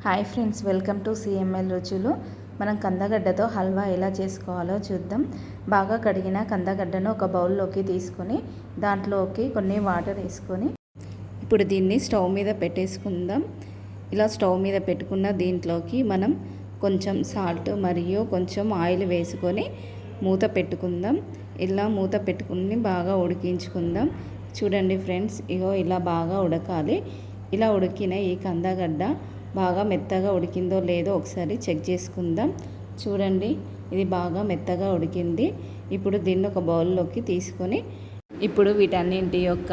Hi friends, welcome to CML రుచులు. మనం కందగడ్డతో హల్వా ఎలా చేసుకోవాలో చూద్దాం. బాగా కడిగిన కందగడ్డను ఒక బౌల్లోకి తీసుకొని దాంట్లోకి కొన్ని వాటర్ వేసుకొని ఇప్పుడు దీన్ని స్టవ్ మీద పెట్టేసుకుందాం. ఇలా స్టవ్ మీద పెట్టుకున్న దీంట్లోకి మనం కొంచెం సాల్ట్ మరియు కొంచెం ఆయిల్ వేసుకొని మూత పెట్టుకుందాం. ఇలా మూత పెట్టుకుని బాగా ఉడికించుకుందాం. చూడండి ఫ్రెండ్స్, ఇలా బాగా ఉడకాలి. ఇలా ఉడికిన ఈ కందగడ్డ బాగా మెత్తగా ఉడికిందో లేదో ఒకసారి చెక్ చేసుకుందాం. చూడండి, ఇది బాగా మెత్తగా ఉడికింది. ఇప్పుడు దీన్ని ఒక బౌల్లోకి తీసుకొని ఇప్పుడు వీటన్నింటి యొక్క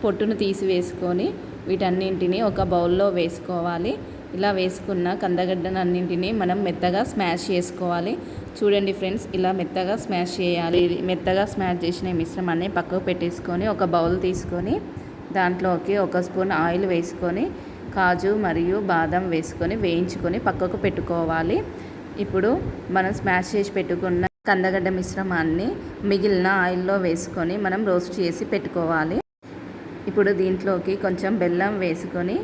పొట్టును తీసివేసుకొని వీటన్నింటినీ ఒక బౌల్లో వేసుకోవాలి. ఇలా వేసుకున్న కందగడ్డనన్నింటినీ మనం మెత్తగా స్మాష్ చేసుకోవాలి. చూడండి ఫ్రెండ్స్, ఇలా మెత్తగా స్మాష్ చేయాలి. మెత్తగా స్మాష్ చేసిన మిశ్రమాన్ని పక్కకు పెట్టేసుకొని ఒక బౌల్ తీసుకొని దాంట్లోకి ఒక స్పూన్ ఆయిల్ వేసుకొని కాజు మరియు బాదం వేసుకొని వేయించుకొని పక్కకు పెట్టుకోవాలి. ఇప్పుడు మనం స్మాష్ చేసి పెట్టుకున్న కందగడ్డ మిశ్రమాన్ని మిగిలిన ఆయిల్లో వేసుకొని మనం రోస్ట్ చేసి పెట్టుకోవాలి. ఇప్పుడు దీంట్లోకి కొంచెం బెల్లం వేసుకొని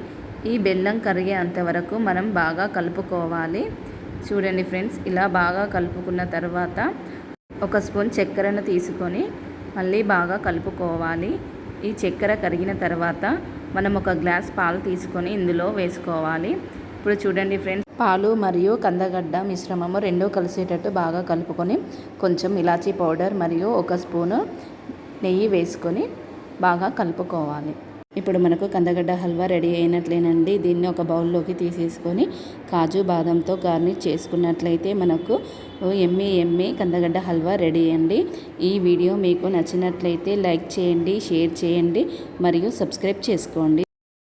ఈ బెల్లం కరిగేంత వరకు మనం బాగా కలుపుకోవాలి. చూడండి ఫ్రెండ్స్, ఇలా బాగా కలుపుకున్న తర్వాత ఒక స్పూన్ చక్కెరను తీసుకొని మళ్ళీ బాగా కలుపుకోవాలి. ఈ చక్కెర కరిగిన తర్వాత మనం ఒక గ్లాస్ పాలు తీసుకొని ఇందులో వేసుకోవాలి. ఇప్పుడు చూడండి ఫ్రెండ్స్, పాలు మరియు కందగడ్డ మిశ్రమము రెండూ కలిసేటట్టు బాగా కలుపుకొని కొంచెం ఇలాచీ పౌడర్ మరియు ఒక స్పూను నెయ్యి వేసుకొని బాగా కలుపుకోవాలి. ఇప్పుడు మనకు కందగడ్డ హల్వా రెడీ అయినట్లేనండి. దీన్ని ఒక బౌల్లోకి తీసేసుకొని కాజు బాదంతో గార్నిష్ చేసుకున్నట్లయితే మనకు ఎమ్మి కందగడ్డ హల్వా రెడీ అండి. ఈ వీడియో మీకు నచ్చినట్లయితే లైక్ చేయండి, షేర్ చేయండి మరియు సబ్స్క్రైబ్ చేసుకోండి.